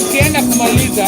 Ukienda kumaliza ukienda kumaliza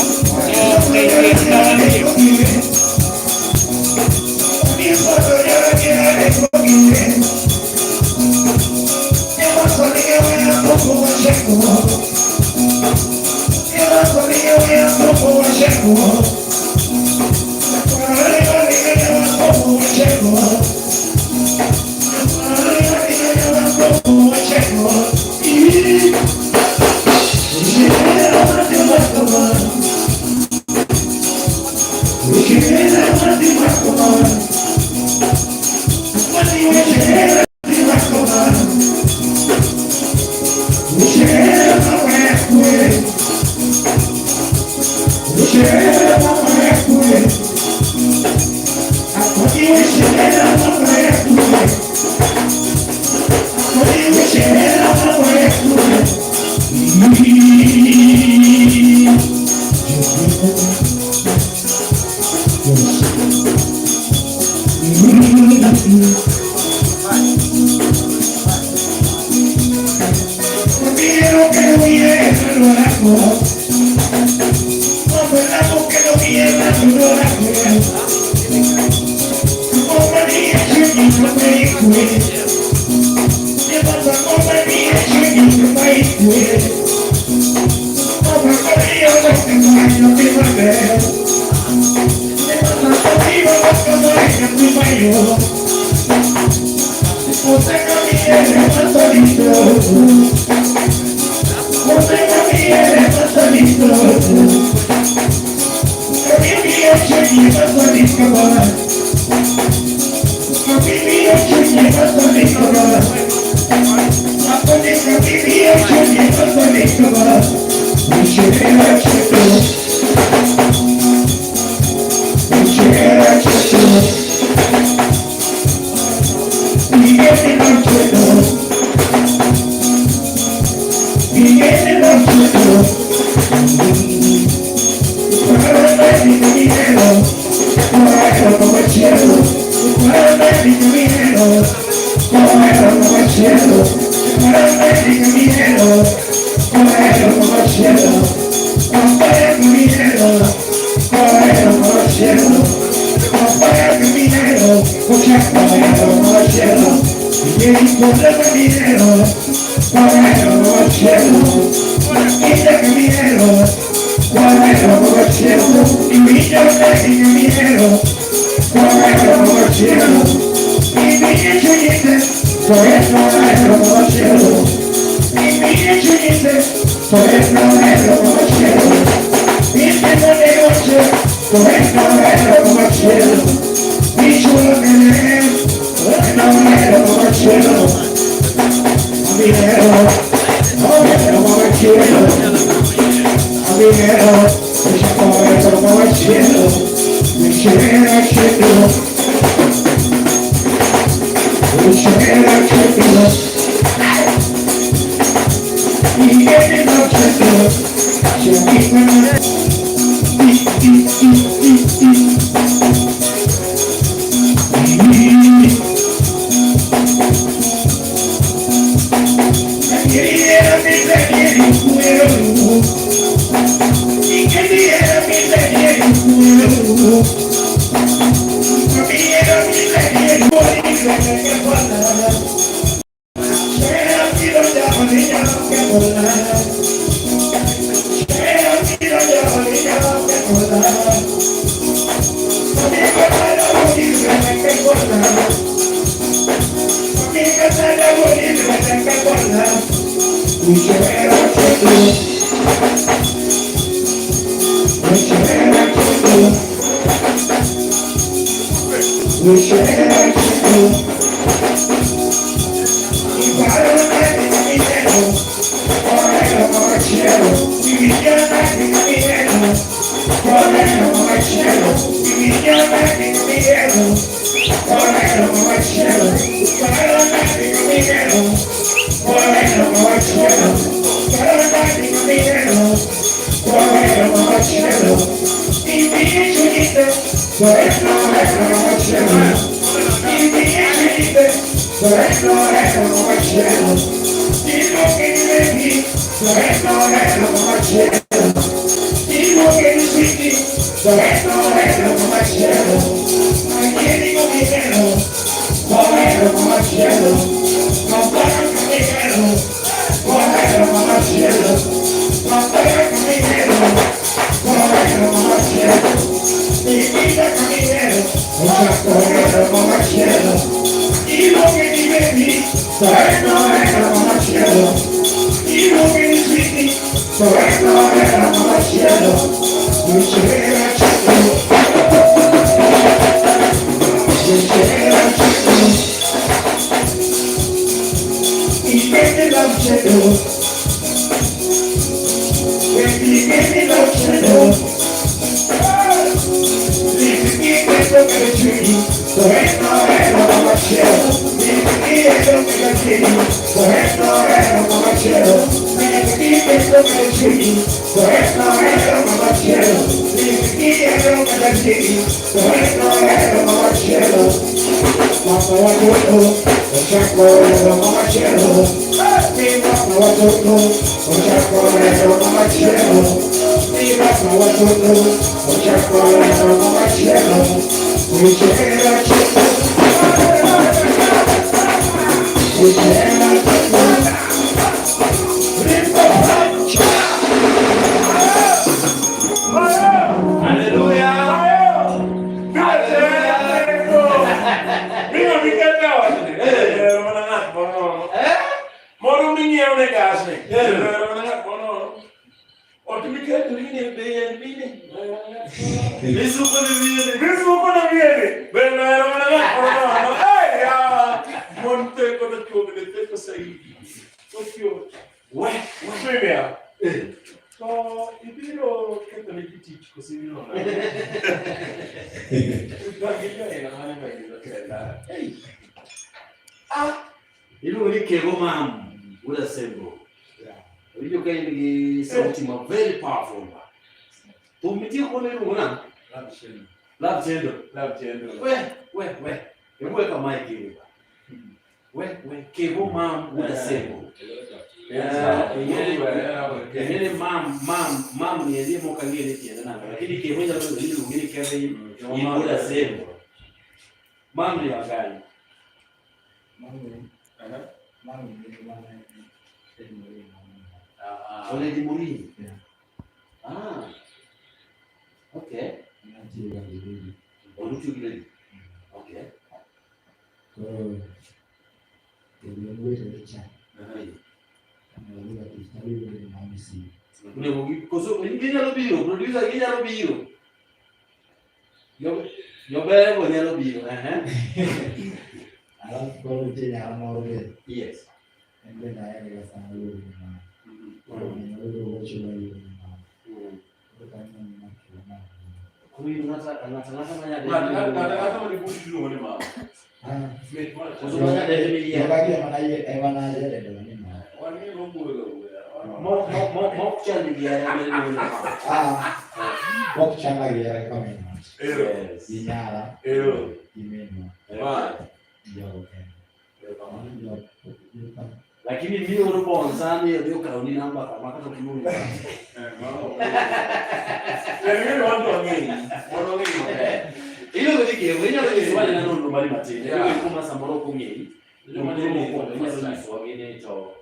Inyalo dhi keyo, inyalo dhi swali na nonro mari matin. Inyalo kuma samoro kong'eyi. Inyalo ni inyalo nyiso ng'ine to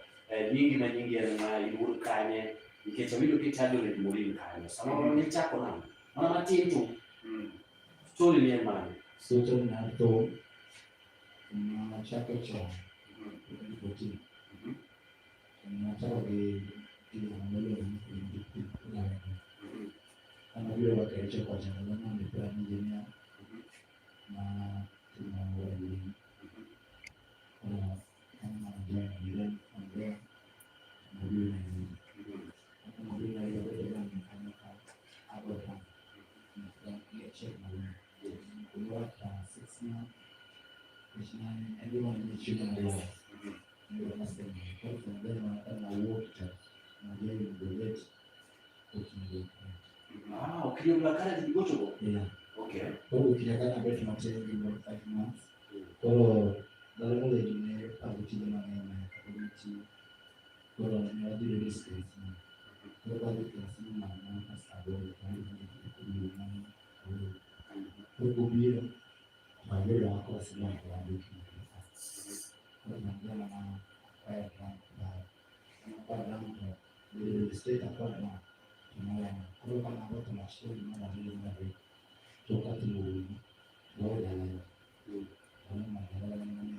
nyingi ma nyingi en ma iluor kanye nikech awinjo kitado red morin kanyo. Samoro ni chako nang'o? Mana matin to. Story ni en mane? Story na to chako chon. Chako gi ana vile wakaicha kwa changamoto ni kwa engineer na tunawali kama ndio ndio ndio na hiyo ndio mfanyika hapo hapo na check na kwa 6 months and everyone is shooting a lot ndio nasema kwa sababu na work na ndio ndio ukijumla kana kidogo. Yeah. Okay. Kwa ukijakana betu matendo in 5 months. Kwa dalimo le jine abutile maneno ya community. Kwa ni wadi risk is. Kwa wadi kasi na na sababu kwa ni kwa kubira mabele wako wasema kwa wadi. Kwa ndio na haya kwa ndio state account kwa kama watu tunashukuru mara mbili toka tu moja leo kama madhara ni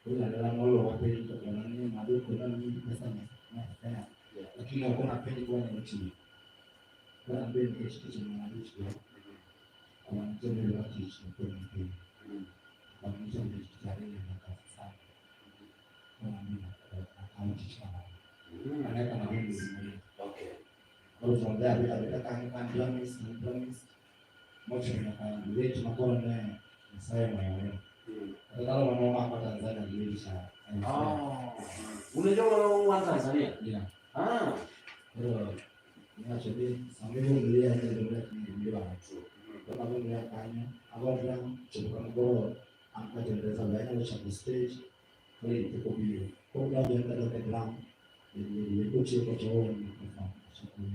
kuna dada mmoja wapo kwa nani maduka na mimi pesa na lakini hakuna pendi kwa nchi kwa mbele kitu cha mwananchi kwa mtendo wa kitu kwa mbele kwa mtendo wa tarehe na kazi sana kwa mimi akaunti sana anaweka na mimi okay. From there, we have a promise, moja na wetu tunakuwa naye msaya mwenyewe. Ndio mama hapa Tanzania nilisha. Unajua wa Tanzania? Yeah. Ndio. Niache sameni ndio ndio ndio watu. Kama vile ya kanya, hapo ndio chukua ngoro anatengeneza baina ya stage kwa hiyo tuko bio. Kwa ndio ndio ndio program ndio kochi kwa chooni kwa sababu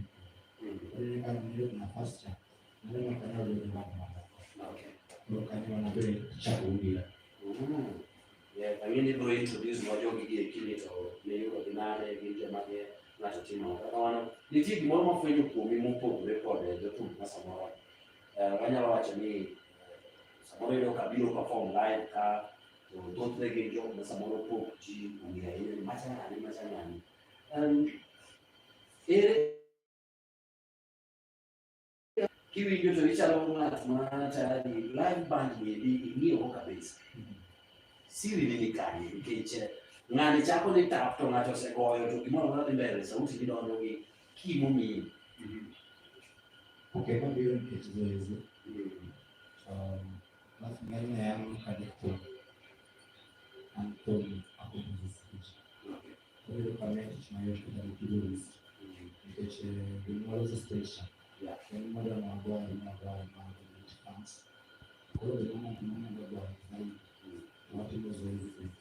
ini kan hidup nafas cak, nanti makanya udah dimana. Kalau kami mana boleh cak udah. Ya, kami ni boleh introduce wajah gigi kini tau, ni ordinary gigi macam nasi cina. Kalau ni tiap malam aku ini kumi mumpu record je tu masa malam. Banyak lah macam ni, sama orang kabilo perform live ka, tu lagi jom masa malam pun ji dunia ini macam ni. Kiwi joto richalo mata di live band ni ingio kabisa. Siri ni kani nikech ngani chako ni tap to ngato se goyo to gimoro na mbele sauti kidogo gi kimomi. Okay, kwa hiyo kitu hizo. Basi ngani yangu kadiko. Antoni akupumzisha. Kwa hiyo kama tunayoshika kwa kidogo. Nikech the station. Yeah, when mother and boy and which comes. All the woman and the boy, what it was very good.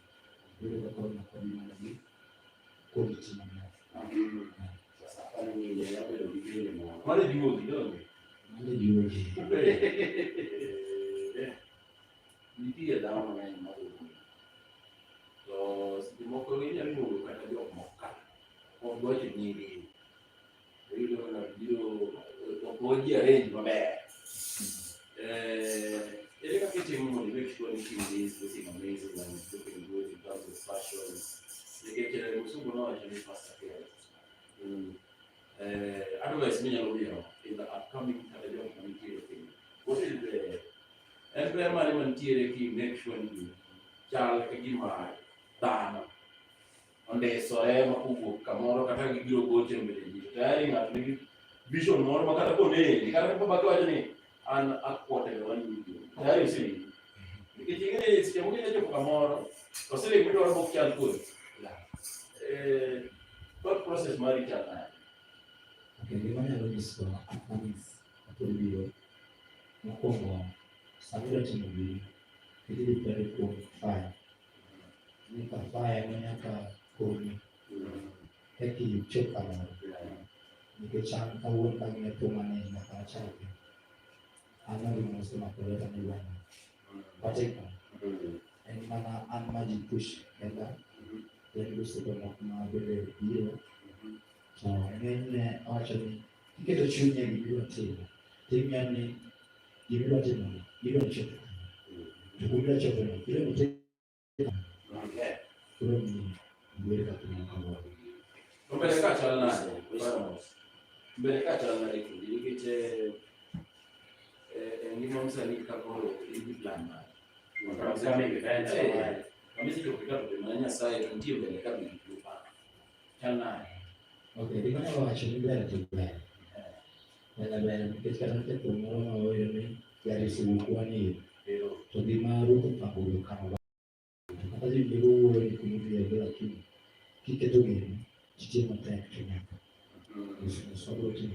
Really the calling of the man, quality man. What did you do? What did you do? You did down on my mother. So, the Mokori and you can have your mocha. Or what you need. You don't have you. Moja range mabaya. Ile kitu muhimu ni make sure ni is looking amazing and looking good in terms of fashion. Nikekele msungu na waje ni fast appearance. Otherwise mimi nalo in the upcoming calendar community thing. What is the every man man tiere ki make sure ni chal kagima dana. Onde sore makugo kamoro kata gibiro goche mbele ji. Tayari ngatu vision moro makata kone kata kwa bato aje ni an akwote wani tayari usini nikijingine sijamuke nje kwa moro wasile mtu wa book chat good what process mari chat okay gimana lo disko afanis atulio nakombo sabira timu ili pale kwa fire ni kwa fire miaka 10 heki choka na nikechanga kawuon kang'e to maneno kachake ana linasema kuleta mwana katika and mana maji push enda ndio sio na vile hiyo so nene acha ni kitu chunye ndio tena tena ni ndio tena ndio chochote ndio chochote ile ni tena kwa ni ndio kama mbele kacha na mbele kacha na ikite ni mwanzo ni kakoro ili plan kama ingefanya kama sio kukata kwa sasa ndio mbele kabla kupa kana okay di mana wa chini bila tibia na bila katika nafasi tunaona wewe ni gari silikuwa ni to di maru kwa kama hata ndio wewe ni kumvia bila kitu gani kitu mata kenya ni sababu tu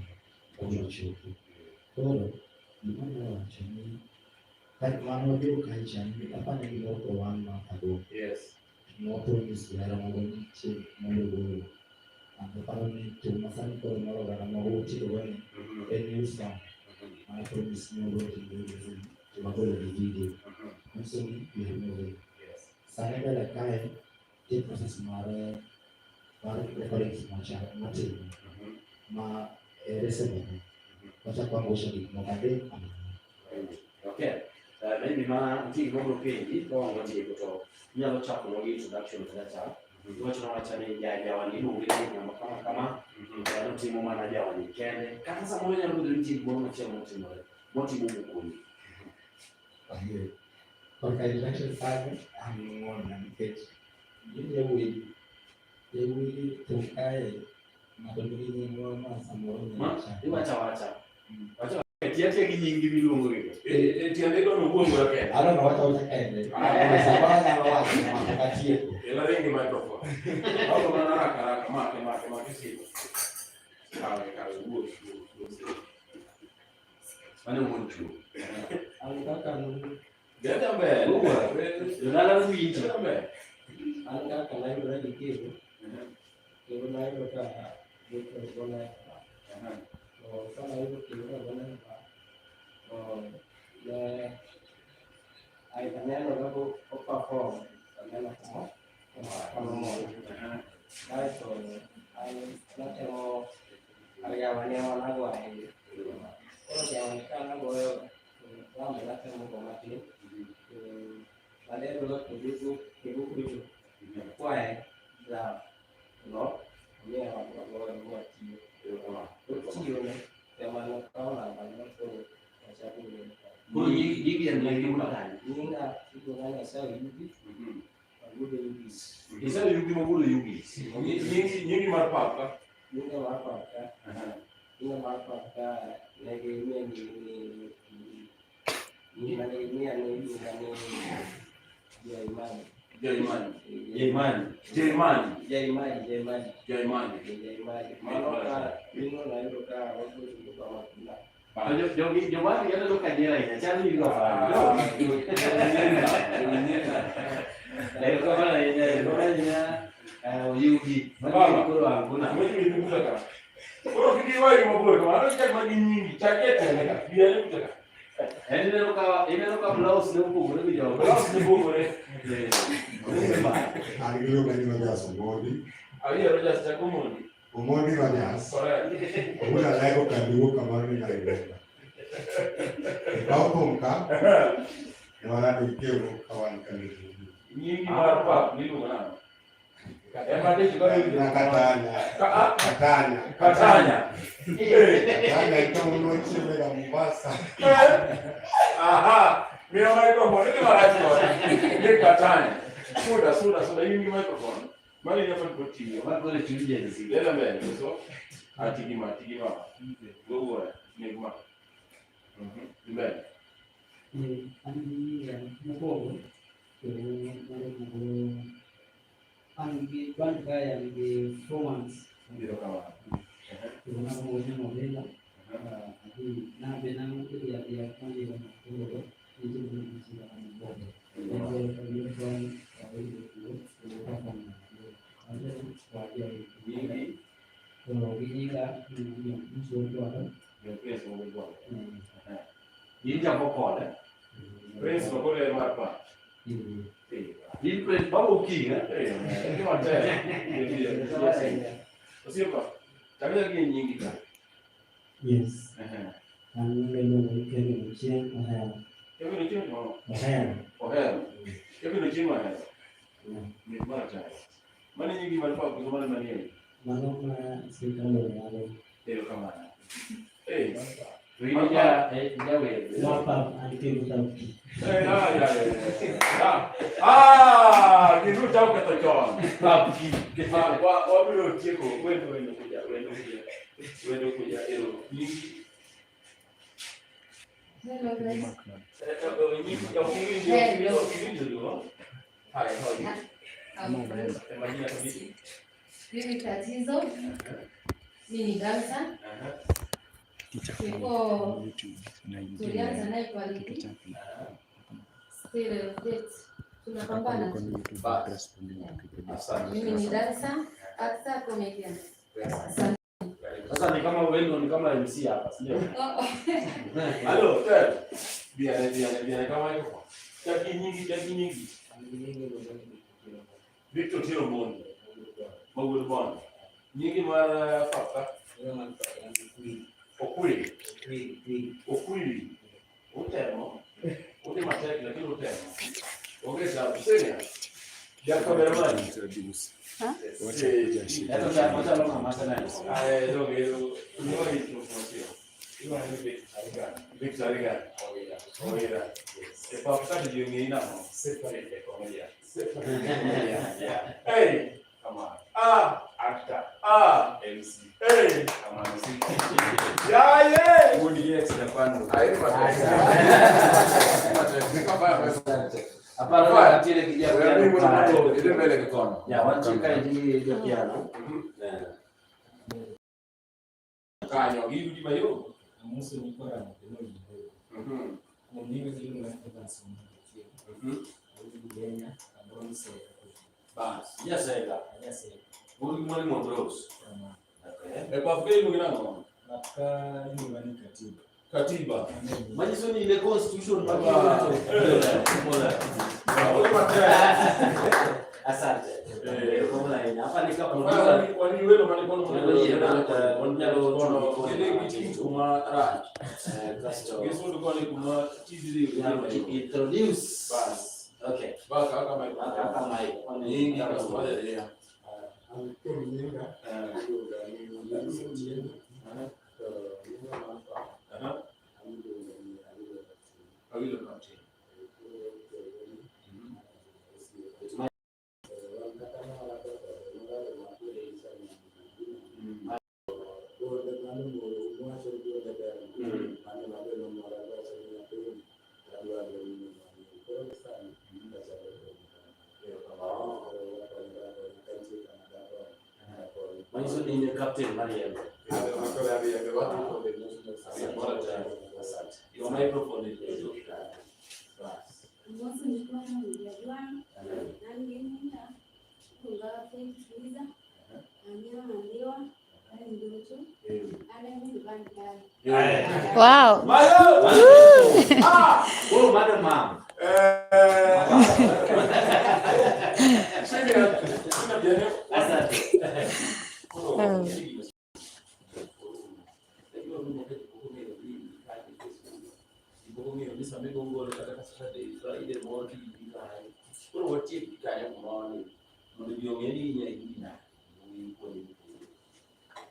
kwa chuo kwa dimana wa chini kan mana dia kai chini apa yang mau kawan atau yes mau promis dalam orang cik mau kalau ni cuma sana kalau mau orang mau cik orang ini usah mana promis mau orang cuma boleh video langsung dia mau sana dah kai dia proses mara baru recording semacam macam ma resepnya macam panggung di mau ada okay mimi ma nti ngono kendi ko ngati ko nyalo chapo no introduction kana cha ngocho na chane ya wani nuri ni kama ya nti mo mana ya wani kende kama sa mo ya nuri nti mo mo cha mo ti mo ko ni kalau introduction time mau nanti ini ya wili tukai madoni ni mo ma samoro ni wacha tiate kinyingi milungu hiyo tiande ndo ngumu yake I don't know what I was saying sabana na watu makatie ila wengi microphone au kama haraka make kisi kale nguo ana mtu alitaka nini dada mbele ndio kuiita mbele alitaka library kitu ndio library ka ndio bona sana hivyo kidogo bona ya aitaneno hapo perform sana kama moja hapo nataka aliyawania wanangu hivi kwa yaonekana boyo kama nataka mko mati baadaye ndio kujibu hicho kwa za no ni watu wa tio ne kama naona bado kwa hivi ndio mnadani ninga kitu gani sawa hivi ngude hivi isa yugi mabulu yugi nyingi marpaka ninga marpaka lagi ni Jomari yana loka jera ina chani yuko fa. Leo kama ina yugi. Baba kuna mimi nimekuja. Kwa kiti wao mabolo kama anataka maji nyingi chakete nika bia ni kutaka. Ina loka blouse ni mbugo ni jo. Blouse ni mbugo ni. Alivyo kani majaso modi. Aliyo roja cha kumoni. Umoni majaso. Ula lego kanduo kama ni nalibeba. Kau kumka. Wala nikeo kawan kani. Nyingi marpa ni lugha. Emade chukua hivi Na katanya. Katanya. Katanya ito mno chile la Mombasa. Aha. Mimi microphone ni marachi. Ni katanya. Suda hii ni microphone. Mali ni hapa kwa TV. Watu wale tulije ni sisi. Leo mbele so. Atigima. Gogo ni gma. Mbele. Ani ya mkogo. Angi banda ya ni 4 months Ndio kama. Kuna mmoja mmoja hadi na bena mtu ya kwani ya mkogo ndio ndio mboga. Ndio jambo pole. Prince bakole marpa. Il Prince babu king Ini mata. Siapa? Tapi lagi nyingi kan. Yes. Ang ngayon kami siya Kevin ni cuma mau. Ohangla. Kevin ni cuma ya. Ni mana cah? Mana nyingi mana pak? Mana mana ni? Manok na sila mo ano. Tero kamana. Dia Mapa anti utang. Kitu jauh kata John. Wabiru tieko, wendo kuja. Ero. Hello guys. Mimi tatizo. Mimi dansa. Tulianza naye kwa ligi. Still update. Tunapambana. Mimi ni dansa, actor, comedian. sasa ni kama wewe ni kama MC hapa, sio? Halo, biar kama hiyo. Jadi nyingi. Victor Tiro Mondo. Mogul Bond. Nyingi mara papa. Okui. Utemo. Ute mataki lakini utemo. Ongeza usenya. Ya cameraman. Hata mmoja leo mama sana. Ndio niwa hicho kwa iwa ni Victor Ariga. Oira. Kwa sababu ndio nina separate pamoja. Hey, come on. Actor. MC. Hey, come on. Yeah. Kundi extra kwani. Hapana kile kijana ile mbele kikono. Ya wanchika ndio piano. Kanyo hivi mayo. Musu ni kwa na Mhm. Mimi ndio na dansa. Kenya ambao sasa. Bas. Yes, Buli mwani Mondros. Okay. Kwa vile mwingine ngo. Naka ni Katiba. Majiso ni ile constitution Baba. Asante. Kama ina hapa ni kama wani wenu kono ile kitu kuma raj. Yesu ndo kwa ni kuma tizili introduce. Bas. Okay. Baka kama hiyo. Nyingi kama moja ya. Majiso ni captain Mariam. Your microphone is Mwanzo nilikuwa na mjadala na ningeenda kungawa kuuliza anyama ndio ndio tu ana mimi bani. Wow. Oh, madam mom.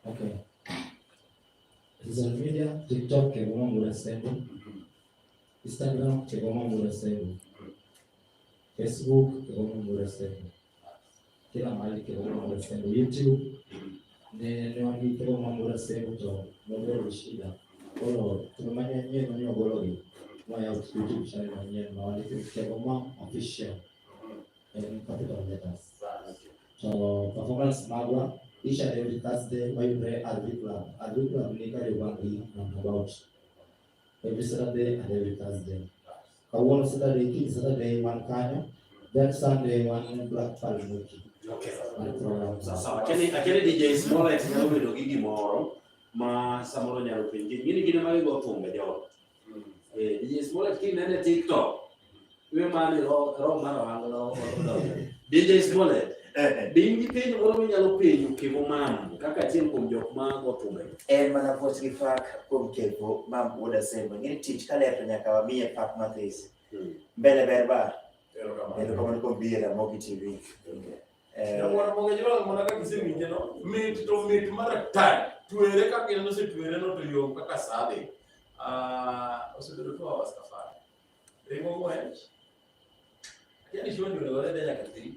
Okay. Social media, TikTok kegoma murasendo. Instagram kegoma murasendo. Facebook kegoma murasendo. Kila mahali kegoma murasendo. YouTube ni wani kegoma murasendo to ndio shida. Kwa tunamanya yeye ndio bologi. Why out YouTube channel yeye na wali kegoma official. Capital letters. So performance magwa each and every Thursday we pray at the club. At the club we carry one week about every Saturday and every Thursday. One Saturday, Saturday one Kanya, that Sunday one Black Palmuki. Okay. Sasa akene DJ small light na wewe ndo gigi moro ma samoro nyalo pingi. Gini gine mali go tumbe jo. DJ Smollett kinene TikTok. We mani ro mano anglo. DJ Smollett. Dingi penyo moro minyalo penjo Kevo Mam kaka achiel kuom jok ma otume. En mana post gi fak kuom Kevo Mam woda sema ngini tich kale to nyaka wamiye pak mathis. Mbele berba. Ero kama niko bia Ramogi TV. Na mwana monge jiro mwana kaka kisemi no. Meet to meet mara time. Tuere kaka ino se tuere no to yo kaka sabe. Osebedo to awastafari. Ringo mwench. Yani shoni ngore de yakati.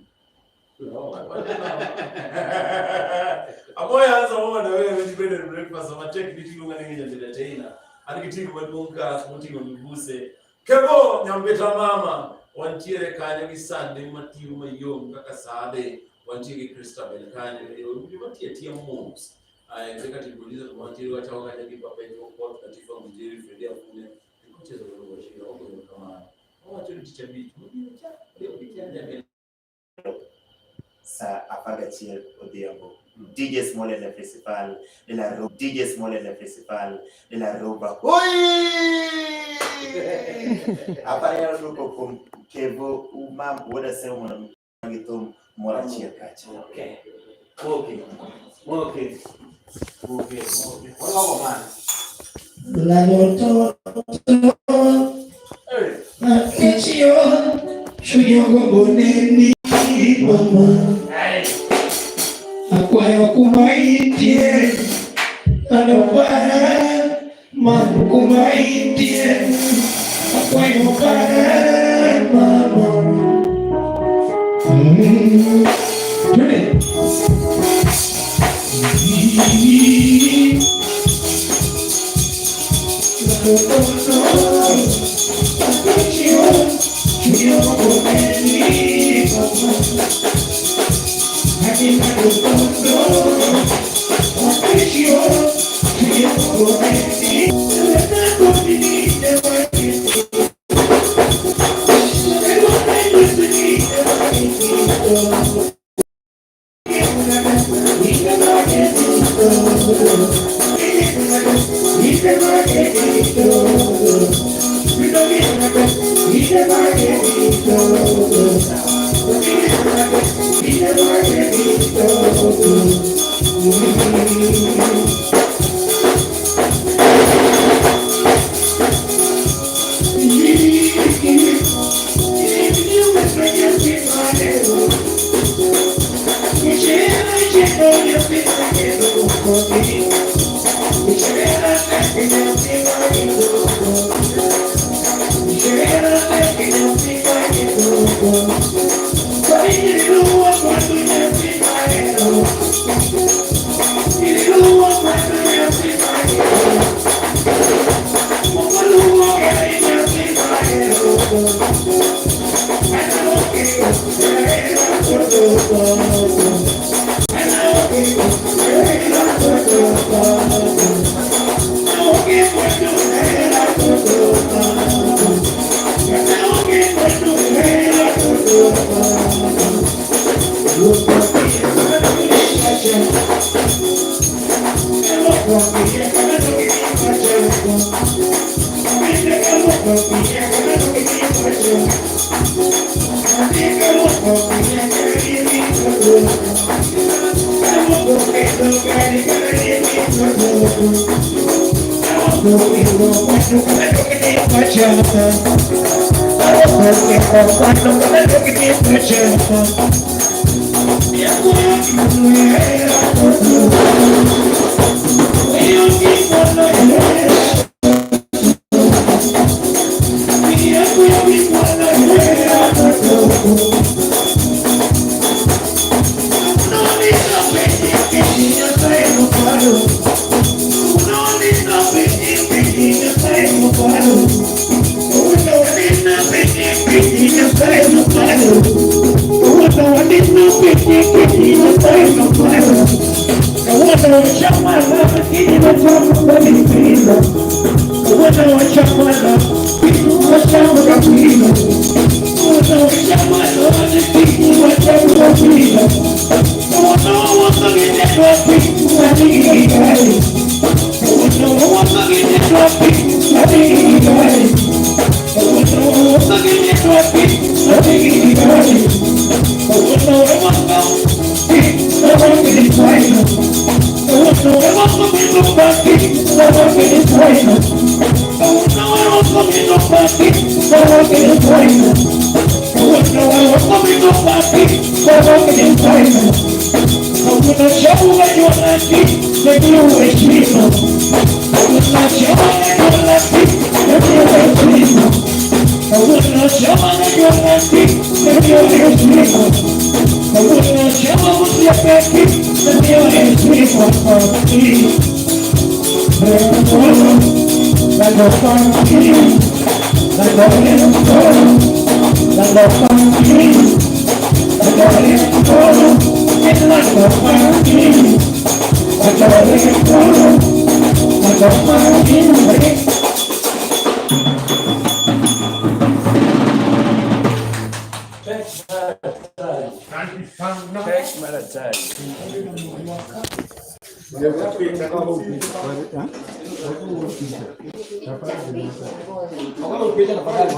Amoya anza mwana wewe nipende breakfast ama check ditinga ningi njendele tena. Anikitiku madunga smutingo mbuse. Kevo nyambeta mama wantiere kanyo gi sande matiyo mayom kaka sade wantiere Christabel kanyo ulimatie tia moves. Ndeka tibuliza wantiere wachao kanyo gi papa yetu kwa katifa mjiri Fredia kune. Nikochezo kwa shida huko kama. Wantiere tichabitu. Leo kitia Sa apaga chiel odhiambo. DJ Smollett le principal de la roba. DJ Smollett le principal de la roba. Oi! Apaya luko kum Kevo Mam woda sema mwana mgitum mora chiel kacha. Okay. Wala man. La noto. Attention. Shuyogo boneni mama. Akwayo kumaitie. Anopara. Mamu kumaitie. Akwayo para mama.